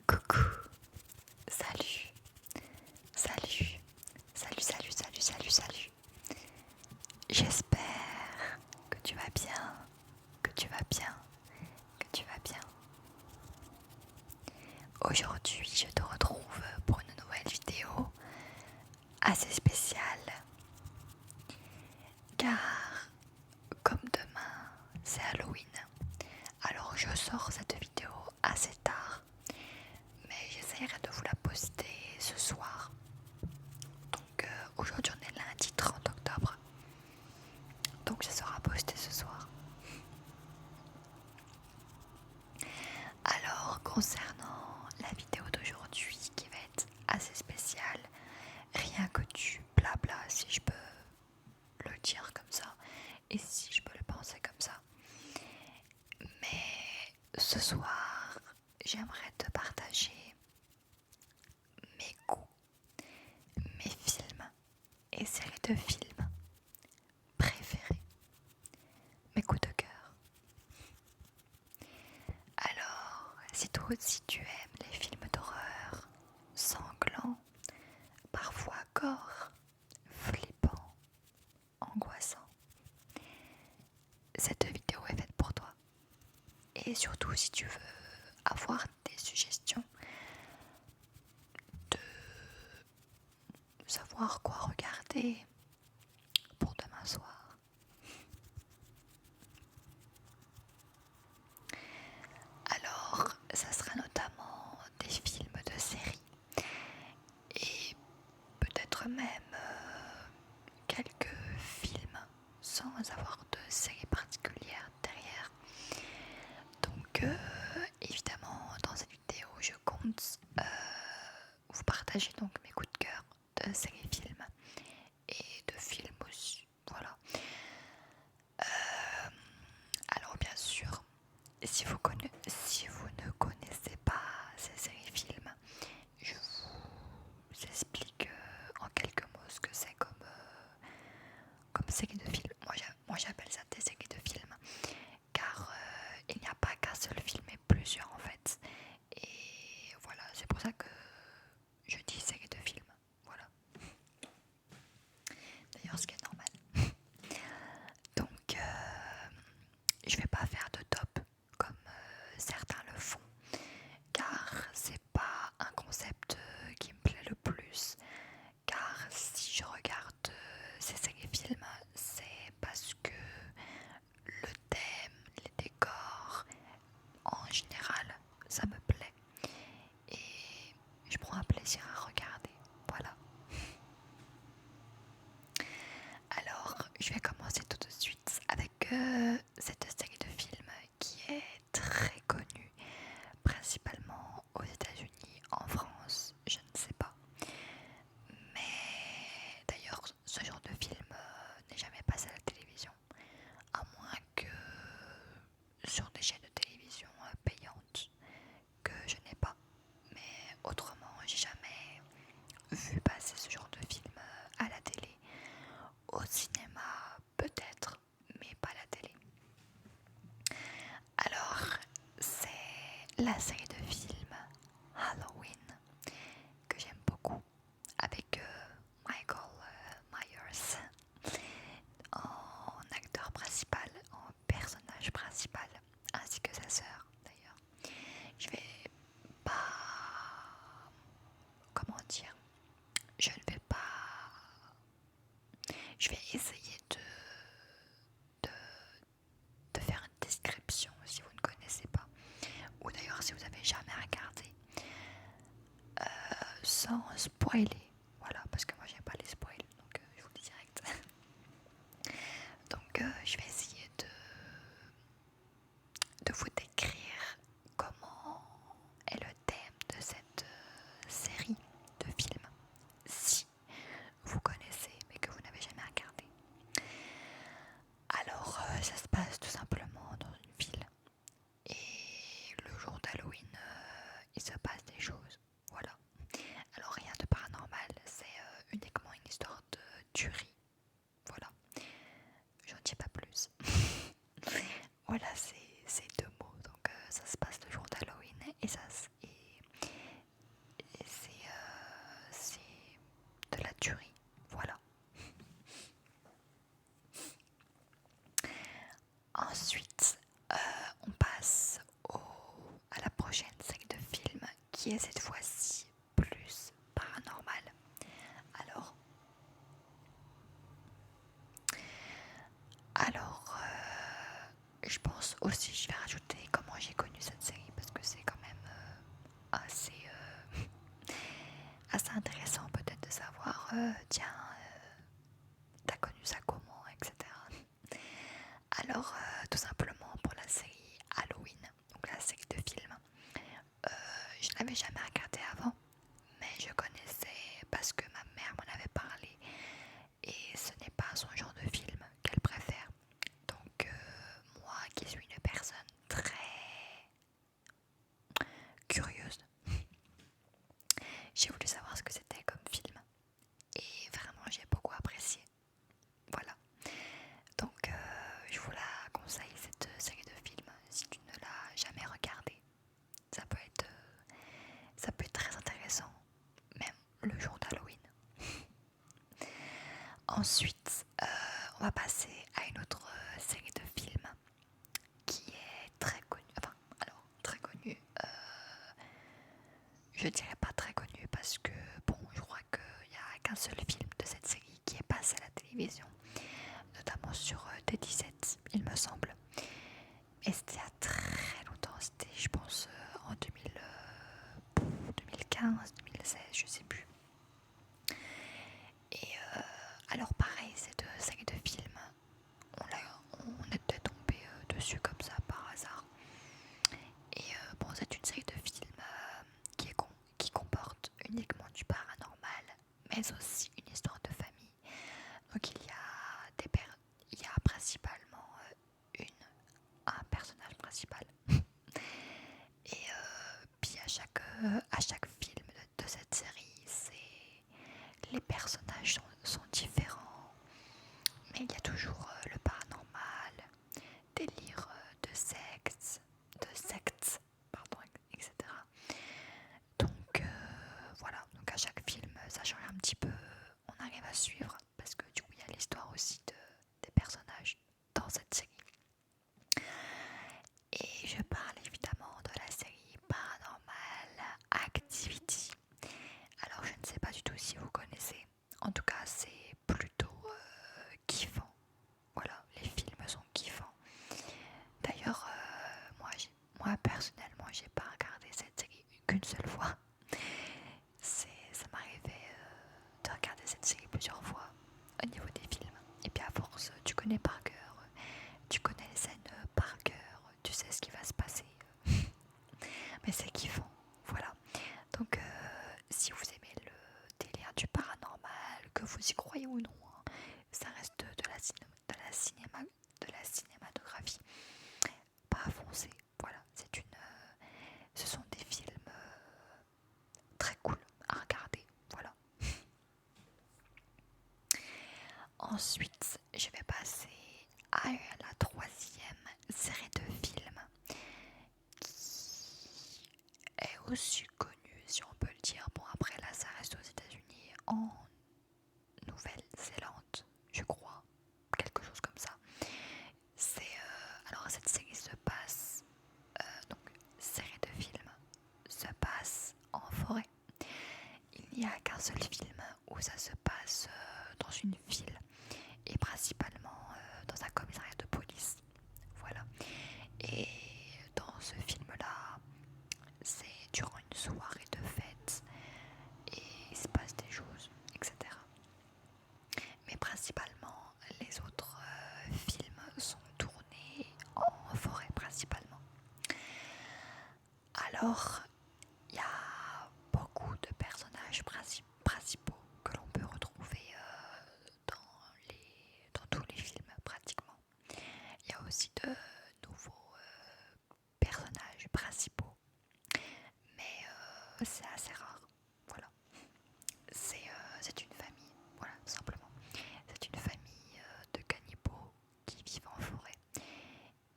Coucou, salut, salut, salut, salut, salut, salut, salut. J'espère que tu vas bien, que tu vas bien, que tu vas bien. Aujourd'hui, je te retrouve pour une nouvelle vidéo assez spéciale. Car, comme demain, c'est Halloween. Alors je sors cette vidéo assez tard. Mais j'essaierai de vous la poster ce soir. Donc aujourd'hui on est lundi 30 octobre. Donc ça sera posté ce soir. Alors concernant la vidéo d'aujourd'hui qui va être assez spéciale, rien que du blabla si je peux le dire comme ça et si je peux le penser comme ça. Mais ce soir j'aimerais te partager mes goûts, mes films et séries de films préférés, mes coups de cœur. Alors, si toi aussi tu aimes les films d'horreur, sanglants, parfois gore, flippants, angoissants, cette vidéo est faite pour toi. Et surtout si tu veux avoir des suggestions de savoir quoi regarder pour demain soir. Alors, ça sera notamment des films de série et peut-être même quelques films sans avoir de série particulière derrière. Donc évidemment dans cette vidéo je compte vous partager donc mes coups de cœur de séries films et de films aussi. Voilà. Alors bien sûr, si vous ne connaissez pas ces séries films, je vous explique en quelques mots ce que c'est comme série de films. Moi j'appelle ça des séries de films car il n'y a pas qu'un seul film mais plusieurs en fait. Et voilà, c'est pour ça que je dis série de films. Voilà. D'ailleurs, ce qui est normal. Donc, je vais pas faire de top comme certains le font, car c'est pas un concept qui me plaît le plus. Car si je regarde ces séries films, c'est parce que le thème, les décors, en général, ça me plaît et je prends un plaisir à regarder. Voilà. Alors, je vais commencer tout de suite avec cette série de films qui est très connue, principalement aux États-Unis, en France, je ne sais pas. Mais d'ailleurs, ce genre de film n'est jamais passé à la télévision, à moins que sur des chaînes de télévision payantes que je n'ai pas. Mais autrement, j'ai jamais vu passer ce genre de film à la télé. Au cinéma, peut-être, mais pas à la télé. Alors, c'est la série de films Halloween que j'aime beaucoup, avec Michael Myers en acteur principal, en personnage principal, ainsi que sa sœur d'ailleurs. Je vais pas... Comment dire? Je ne vais pas... Je vais essayer de, de faire une description si vous ne connaissez pas. Ou d'ailleurs si vous avez jamais regardé. Sans spoiler. Voilà, parce que moi j'aime pas les spoils, donc je vous le dis direct. Donc je vais essayer de vous décrire comment est le thème de cette série de films, si vous connaissez mais que vous n'avez jamais regardé. Alors ça se passe tout simplement dans une ville et le jour d'Halloween il se passe des choses, voilà. Alors rien de paranormal, c'est uniquement une histoire de tuerie, voilà. J'en dis pas plus. Voilà, c'est deux mots. Donc ça se passe le jour d'Halloween et qui est cette fois-ci plus paranormal. Alors, je pense aussi, je vais rajouter comment j'ai connu cette série parce que c'est quand même assez intéressant peut-être de savoir, tiens, t'as connu ça comment, etc. Alors, tout simplement pour la série Halloween, donc la série de films, je n'avais jamais regardé avant, mais je connaissais parce que ma mère m'en avait parlé et ce n'est pas son genre de film qu'elle préfère. Donc, moi qui suis une personne très curieuse, j'ai voulu savoir ce que c'était comme film et vraiment j'ai beaucoup apprécié. Voilà. Donc, je vous la conseille cette série de films si tu ne l'as jamais regardée. Ça peut être très intéressant, même le jour d'Halloween. Ensuite, on va passer à une autre série de films qui est très connue. Enfin, alors, très connue. Je dirais pas très connue parce que, bon, je crois qu'il n'y a qu'un seul film de cette série qui est passé à la télévision, notamment sur T17, il me semble. Et c'était il y a très longtemps, c'était, je pense, en 2015, 2016, je sais plus. Et alors pareil, cette série de films, on était tombé dessus comme ça par hasard. Et bon, c'est une série de films qui comporte uniquement du paranormal, mais aussi une histoire de famille. Donc il y a principalement un personnage principal. Et puis à chaque film de cette série, les personnages sont différents, mais il y a toujours le paranormal, délire de sectes, pardon, etc. Donc voilà, donc à chaque film ça change un petit peu, on arrive à suivre parce que du coup il y a l'histoire aussi des personnages dans cette série. Et je parle évidemment de la série Paranormal Activity. Alors je ne sais pas du tout si vous connaissez, en tout cas c'est plutôt kiffant. Voilà, les films sont kiffants. D'ailleurs, moi personnellement, j'ai pas regardé cette série qu'une seule fois. Ça m'arrivait de regarder cette série plusieurs fois au niveau des films. Et puis à force, tu connais par cœur, tu connais les scènes par cœur, tu sais ce qui va se passer. Mais c'est kiffant, voilà. Donc si vous aimez le délire du paranormal, que vous y croyez ou non, hein, ça reste de la cinématographie. Pas à foncer, voilà. Ce sont des films très cool à regarder, voilà. Ensuite, je vais passer à la troisième série de films qui est aussi connue, si on peut le dire. Bon, après là, ça reste aux États-Unis, en Nouvelle-Zélande, je crois, quelque chose comme ça. Alors cette série se passe, donc série de films se passe en forêt. Il n'y a qu'un seul film où ça se passe dans une ville et principalement dans un commissariat de police. Voilà. Et dans ce film-là, c'est durant une soirée de fête et il se passe des choses, etc. Mais principalement, les autres films sont tournés en forêt principalement. Alors, il y a beaucoup de personnages principaux que l'on peut retrouver dans tous les films pratiquement. Il y a aussi de nouveaux personnages principaux, mais c'est assez rare. Voilà. C'est une famille, voilà, tout simplement. C'est une famille de cannibaux qui vivent en forêt.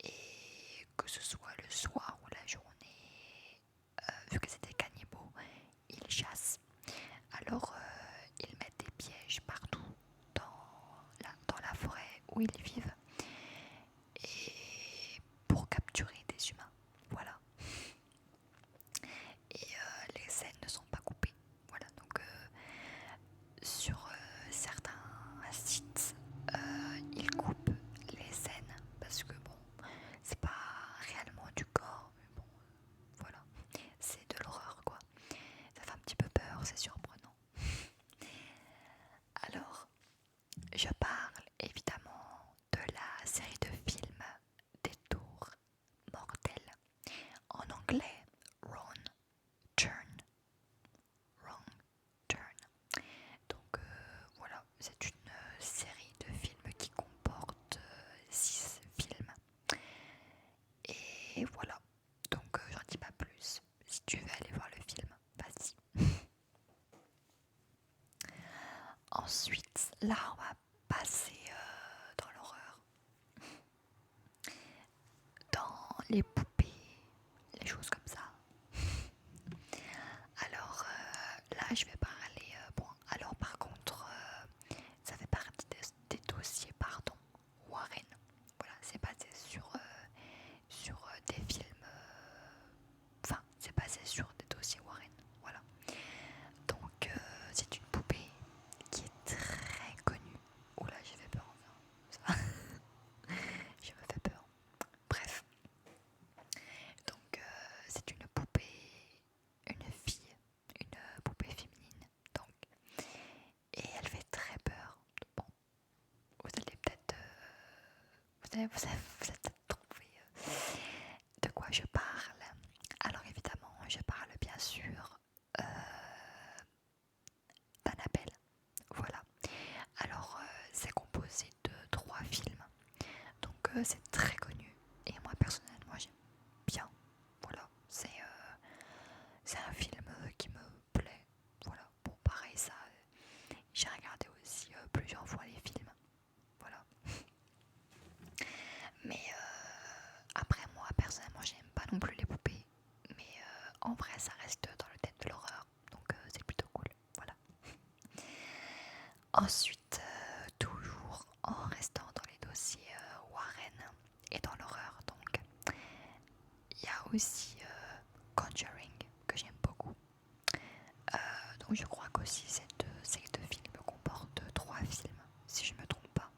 Et que ce soit le soir ou la journée, anglais Wrong Turn. Wrong Turn. Donc voilà, c'est une série de films qui comporte 6 films. Et voilà, donc j'en dis pas plus. Si tu veux aller voir le film, vas-y. Ensuite, là on va passer dans l'horreur, dans les poupées, les choses comme ça. Alors là je vais parler, bon alors par contre ça fait partie des dossiers pardon Warren. Voilà, c'est basé sur des films, enfin c'est basé sur des dossiers Warren, voilà. Donc c'est une poupée qui est très connue. Oula, j'ai fait peur enfin, ça. Je me fais peur. Bref, donc c'est une poupée, une fille, une poupée féminine, donc, et elle fait très peur. Bon, vous allez peut-être, vous allez peut-être trouver de quoi je parle. Alors évidemment, je parle bien sûr d'Annabelle. Voilà. Alors c'est composé de 3 films, donc c'est très connu. Et moi personnellement j'aime bien. Voilà, c'est un film qui me plaît. Voilà, bon pareil ça, j'ai regardé aussi plusieurs fois les films. Voilà. Mais après moi personnellement j'aime pas non plus les poupées. Mais en vrai ça reste dans le thème de l'horreur. Donc c'est plutôt cool. Voilà. Ensuite, toujours en restant dans les dossiers Warren et dans l'horreur, donc il y a aussi Conjuring que j'aime beaucoup. Donc je crois qu'aussi cette série de films comporte 3 films, si je ne me trompe pas.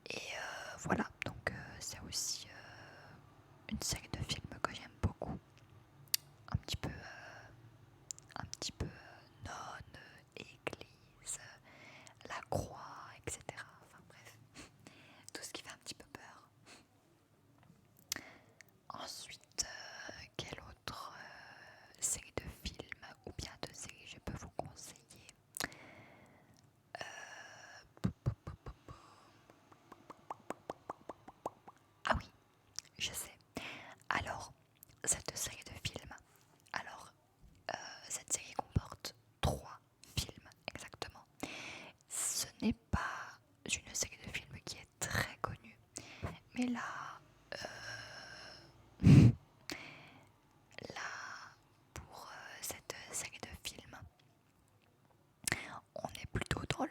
Et voilà, donc c'est aussi une série de films que j'aime beaucoup. Un petit peu nonne, église, la croix, etc. Enfin bref, tout ce qui fait un petit peu peur. Ensuite, quelle autre série de films ou bien de séries je peux vous conseiller? Ah oui, je sais. Alors, cette série de films, alors cette série comporte 3 films exactement. Ce n'est pas une série de films qui est très connue, mais là, pour cette série de films, on est plutôt dans le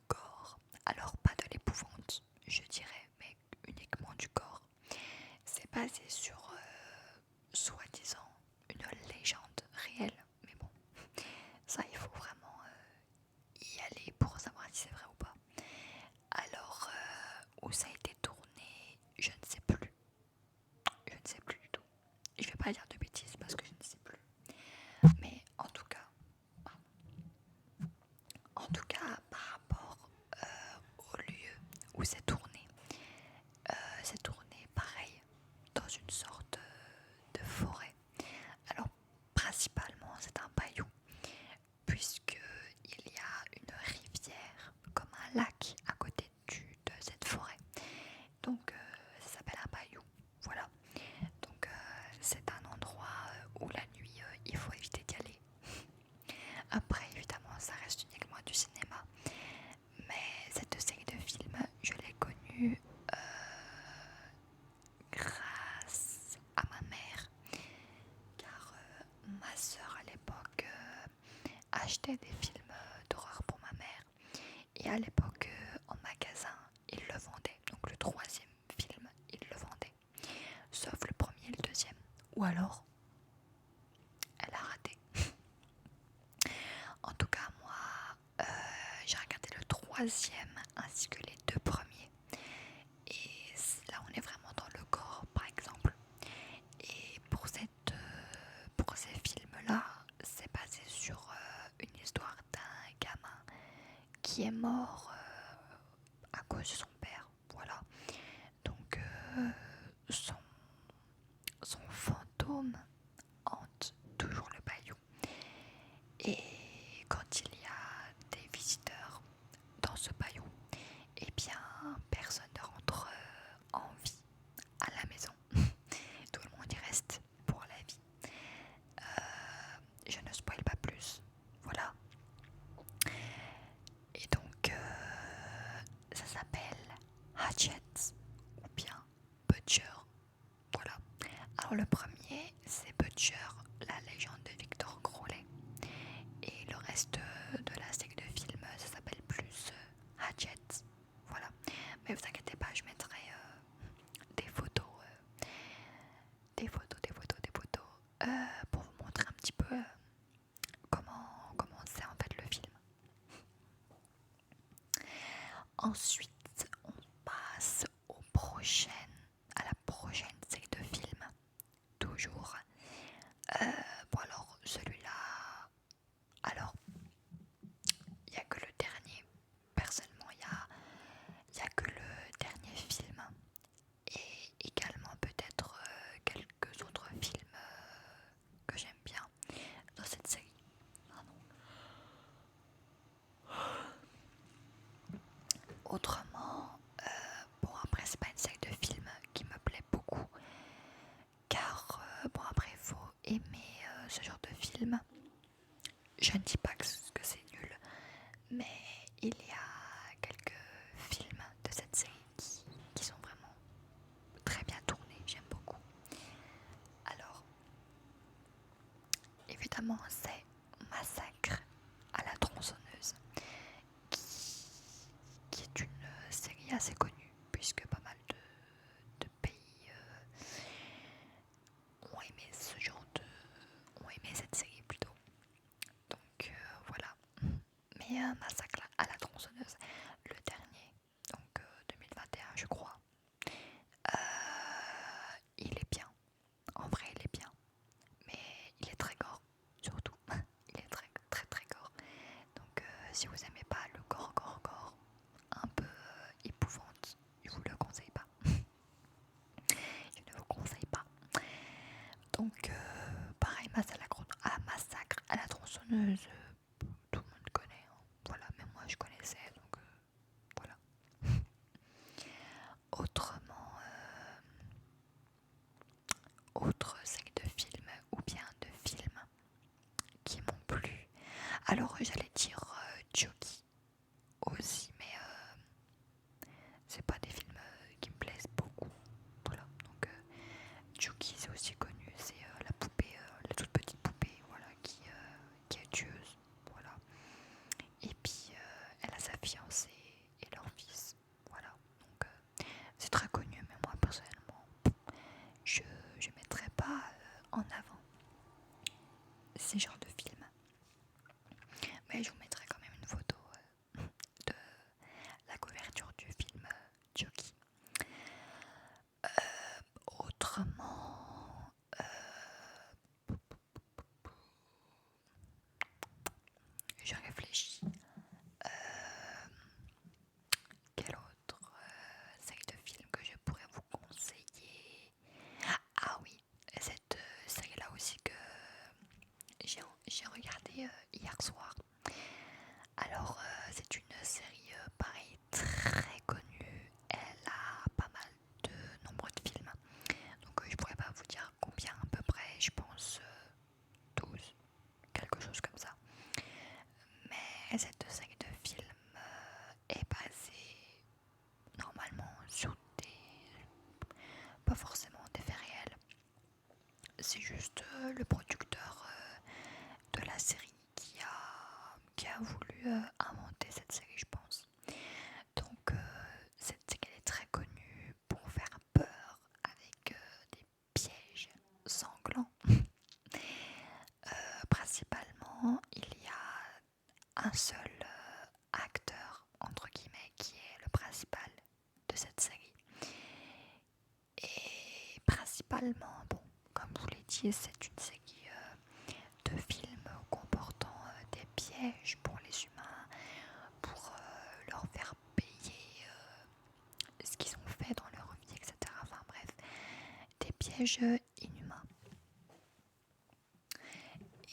gore. Alors pas de l'épouvante, je dirais, mais uniquement du gore. C'est basé sur soi-disant une légende réelle, mais bon, ça il faut vraiment y aller pour savoir si c'est vrai ou pas. Alors où ça a été tourné, je ne sais plus. Je ne sais plus du tout. Je vais pas dire de bêtises parce que je ne sais plus. Mais en tout cas, par rapport au lieu où c'est tourné pareil dans une sorte de forêt. Alors principalement c'est un bayou puisque il y a une rivière comme un lac à côté de cette forêt. Donc ça s'appelle un bayou. Voilà. Donc c'est un endroit où la nuit il faut éviter d'y aller. Après évidemment ça reste uniquement du cinéma. Mais cette série de films, je l'ai connue grâce à ma mère, car ma soeur à l'époque achetait des films d'horreur pour ma mère, et à l'époque en magasin ils le vendaient, donc le 3e film ils le vendaient, sauf le premier et le 2e, ou alors elle a raté. En tout cas moi j'ai regardé le 3e ainsi que les 2 premiers. Et là on est vraiment dans le gore par exemple. Et pour ces films-là, c'est basé sur une histoire d'un gamin qui est mort à cause de son père. Voilà. Donc son Alors le premier, c'est Butcher, la légende de Victor Crowley. Et le reste de la série de films, ça s'appelle plus Hatchet. Voilà. Mais vous inquiétez pas, je mettrai des photos, pour vous montrer un petit peu comment c'est en fait le film. Ensuite, on passe à la prochaine série de films, toujours. Bon alors, celui-là, alors, il n'y a que le dernier, personnellement, il y a que le dernier film, et également peut-être quelques autres films que j'aime bien dans cette série. Autrement, bon après c'est pas une série de films qui me plaît beaucoup, car bon après il faut aimer ce genre de film. Je ne dis pas que c'est nul, mais il y a quelques films de cette série qui sont vraiment très bien tournés, j'aime beaucoup. Alors, évidemment c'est Massacre à la tronçonneuse, qui est une série assez connue, puisque pas mal de pays ont aimé cette série plutôt. Donc voilà. Mais Massacre à la tronçonneuse, le dernier, donc 2021 je crois, il est bien. En vrai il est bien, mais il est très gore, surtout. Il est très très très gore. Donc si vous aimez pas le gore un peu épouvante, je vous le conseille pas. Je ne vous conseille pas. Donc pareil, Massacre à la tronçonneuse, tout le monde connaît, hein. Voilà, même moi je connaissais, donc voilà. Autrement, autre série de films ou bien de films qui m'ont plu. Alors j'allais dire Chucky aussi, mais c'est pas des films qui me plaisent beaucoup. Voilà, donc Chucky c'est aussi connu, c'est la poupée, la toute petite poupée, voilà, qui est tueuse, voilà. Et puis elle a sa fiancée et leur fils, voilà. Donc c'est très connu, mais moi personnellement, je mettrais pas en avant ces genres de films. Mais je vous mettrai quand même une photo de la couverture du film Chucky. Autrement, je réfléchis. Quelle autre série de films que je pourrais vous conseiller? Ah oui, cette série-là aussi que j'ai regardé hier soir. Alors, c'est une série pareil très connue. Elle a pas mal de nombreux de films. Donc, je pourrais pas vous dire combien à peu près. Je pense 12, quelque chose comme ça. Mais cette série de films est basée normalement sur pas forcément des faits réels. C'est juste le producteur de la série qui a voulu inventer cette série, je pense. Donc cette série est très connue pour faire peur avec des pièges sanglants. Principalement, il y a un seul acteur, entre guillemets, qui est le principal de cette série. Et principalement, bon, comme je vous l'ai dit, c'est une série de films comportant des pièges pour les humains, pour leur faire payer ce qu'ils ont fait dans leur vie, etc. Enfin bref, des pièges inhumains.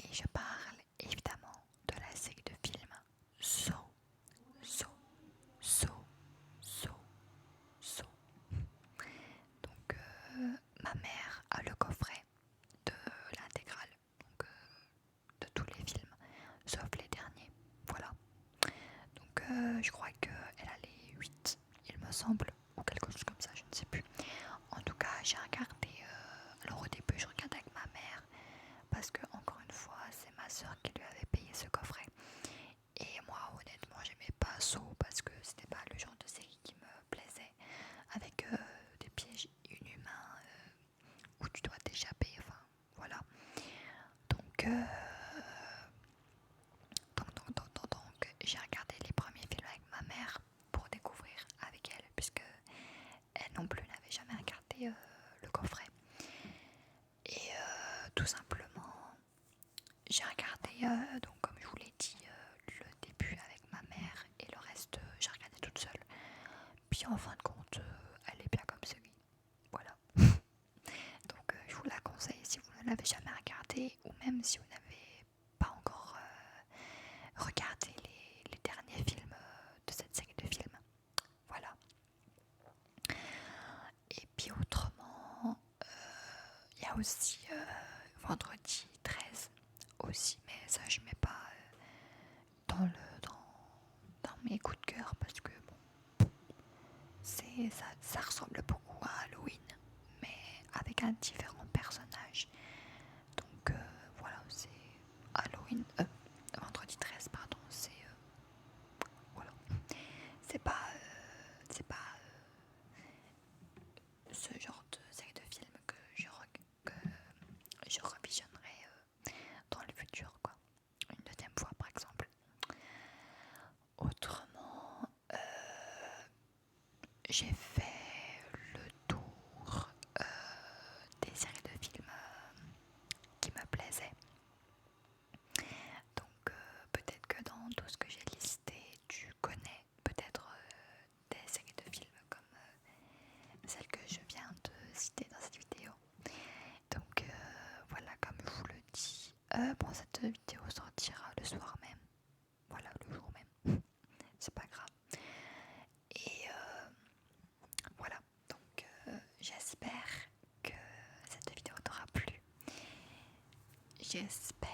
Et je parle évidemment de la série de films Saw, Saw, Saw, Saw, Saw. Donc ma mère a le coffret de l'intégrale, donc de tous les films, sauf les derniers. Voilà. Donc je crois qu'elle a les 8, il me semble, ou quelque chose comme ça, je ne sais plus. En tout cas, j'ai regardé, alors au début tout simplement, j'ai regardé, donc comme je vous l'ai dit, le début avec ma mère et le reste, j'ai regardé toute seule. Puis en fin de compte, elle est bien comme série. Voilà. Donc je vous la conseille si vous ne l'avez jamais regardée ou même si vous n'avez pas encore regardé les derniers films de cette série de films. Voilà. Et puis autrement, il y a aussi vendredi 13 aussi, mais ça je mets pas dans mes coups de cœur parce que bon, ça ressemble beaucoup à Halloween, mais avec un différent personnage. Donc voilà, c'est Halloween, vendredi 13 pardon, voilà, c'est pas ce genre de série de films que je revisionnerai dans le futur, quoi, une deuxième fois par exemple. Autrement, j'ai fait le tour des séries de films qui me plaisaient. Donc peut-être que dans tout ce que j'ai listé, tu connais peut-être des séries de films comme celle que je viens de citer dans cette vidéo. Donc voilà, comme je vous le dis, bon, cette vidéo sortira le soir même, voilà, le jour même, c'est pas grave. Et voilà, donc j'espère que cette vidéo t'aura plu. J'espère